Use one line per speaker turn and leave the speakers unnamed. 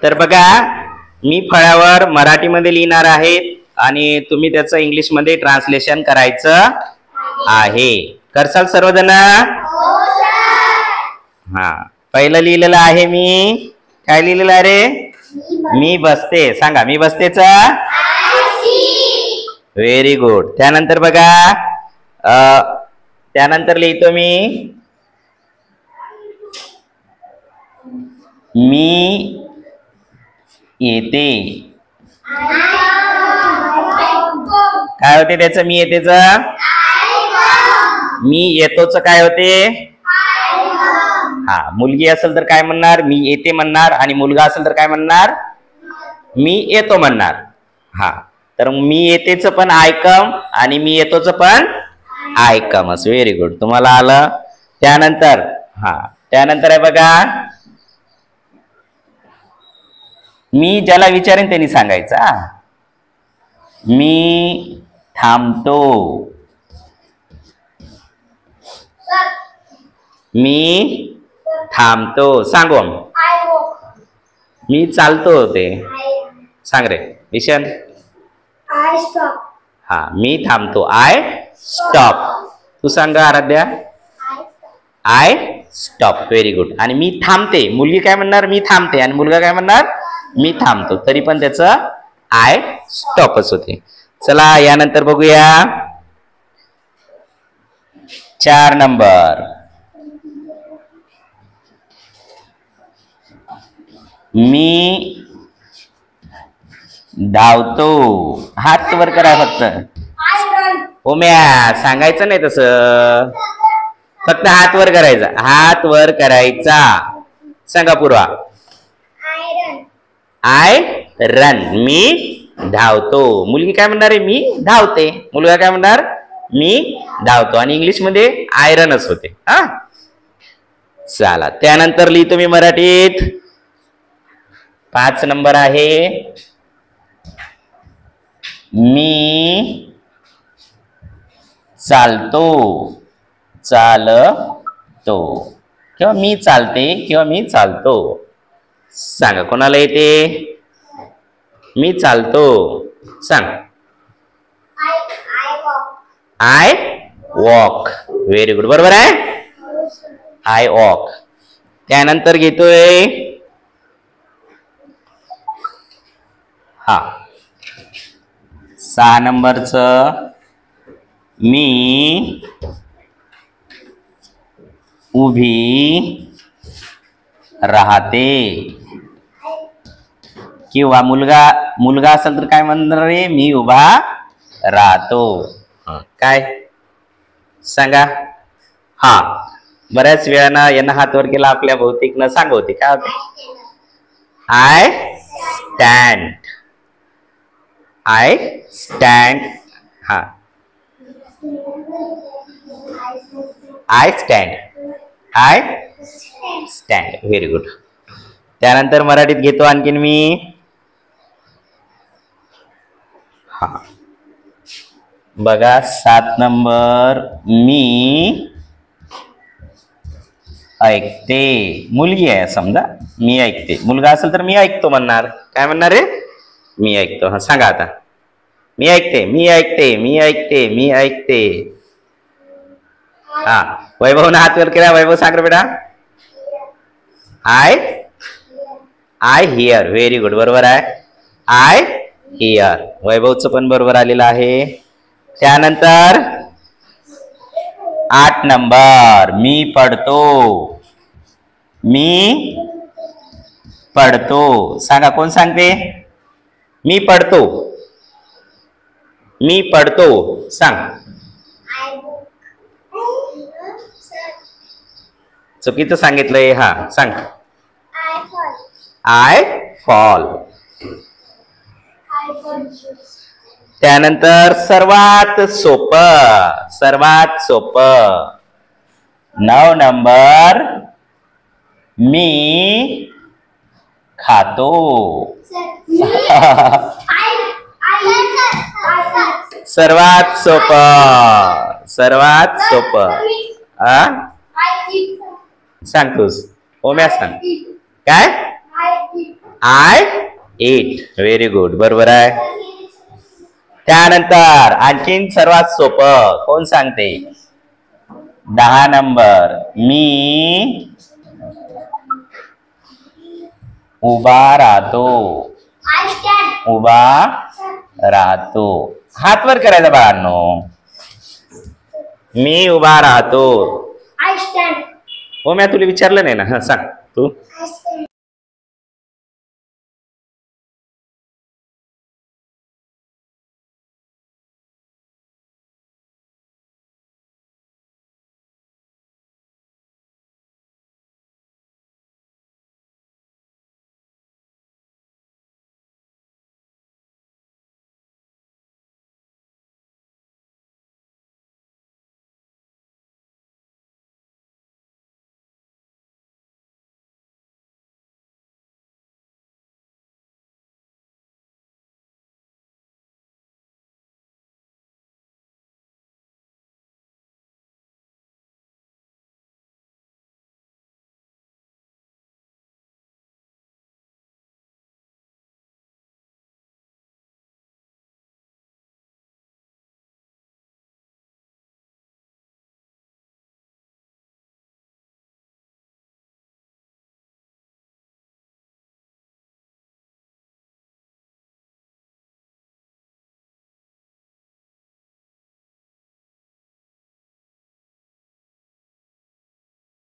तर बघा, मी फळावर मराठीमध्ये लिहिणार आहे आणि तुम्ही त्याचं इंग्लिश मध्ये ट्रान्सलेशन करायचं आहे. करसाल सर्वजण? हा, पहिलं लिहिलेलं आहे मी. काय लिहिलेलं आहे रे? मी बसते. सांगा, मी बसतेच. Very good. त्यानंतर बघा, त्यानंतर लिहितो मी येते. काय होते त्याचं? मी येतेच. मी येतोच काय होते? हा, मुलगी असेल तर काय म्हणणार? मी येते म्हणणार. आणि मुलगा असेल तर काय म्हणणार? मी येतो म्हणणार. हा, तर मी येतेच पण आयकम आणि मी येतोच पण आयकमच. व्हेरी गुड, तुम्हाला आलं. त्यानंतर त्यानंतर आहे बघा, मी ज्याला विचारेन त्यांनी सांगायचा. मी थांबतो. मी थांबतो. सांगू. मी चालतो होते. सांग रे विशन. हा, मी थांबतो. I stop. तू सांग Aaradhya. I stop. Very good. आणि मी थांबते. मुलगी काय म्हणणार? मी थांबते. आणि मुलगा काय म्हणणार? मी थांबतो. तरी पण त्याचं आय स्टॉपच होते. चला, यानंतर बघूया 4 नंबर. मी धावतो. हात वर करा फक्त. ओम्या, सांगायचं नाही तसं, फक्त हात वर करायचा. हात वर करायचा. सांगा पूर्वा. I run. मी धावतो. मुलगी काय म्हणणार आहे? मी धावते. मुलगा काय म्हणणार? मी धावतो. आणि इंग्लिश मध्ये आयरनच होते. हा, चला, त्यानंतर लिहितो मी मराठीत. 5 नंबर आहे. मी चालतो. चालतो किंवा मी चालते किंवा मी चालतो. सांगा, कोणाला येते? मी चालतो. सांग. I walk. व्हेरी गुड, बरोबर आहे. I walk. त्यानंतर घेतोय 6 नंबरचं. मी उभी राहते. किंवा मुलगा असेल तर काय म्हणणार रे? मी उभा राहतो. काय सांगा. हा, बऱ्याच वेळानं यांना हात वर केला आपल्या बहुतेक न सांग होते. काय होते? I stand. I stand. हा, I stand. I stand. Very good. त्यानंतर मराठीत घेतो आणखीन मी. हा, बघा 7 नंबर. मी ऐकते. मुलगी आहे समजा. मी ऐकते. मुलगा असेल तर मी ऐकतो म्हणणार. काय म्हणणार रे? मी ऐकतो. हा, सांगा आता. मी ऐकते. मी ऐकते. मी ऐकते. मी ऐकते. हा, वैभवने हात वर केला. वैभव सांग रे बेटा. I hear. व्हेरी गुड, बरोबर आहे. I hear. वैभवचं पण बरोबर आलेलं आहे. त्यानंतर 8 नंबर. मी पडतो. मी पडतो. सांगा, कोण सांगते? मी पडतो. मी पडतो. सांग. चुकीचं सांगितलंय. हा, सांग. I fall. त्यानंतर सर्वात सोपं. 9 नंबर. मी खातो. सर्वात सोपं. सांग तूच. ओम्या सांग. काय? I it. व्हेरी गुड, बरोबर आहे. त्यानंतर आणखीन सर्वात सोपं कोण सांगते? 10 नंबर. मी उभा राहतो. उभा राहतो. हात वर करायचा बाळांनो. मी उभा राहतो. हो, मी तुला विचारलं नाही ना. सांग तू.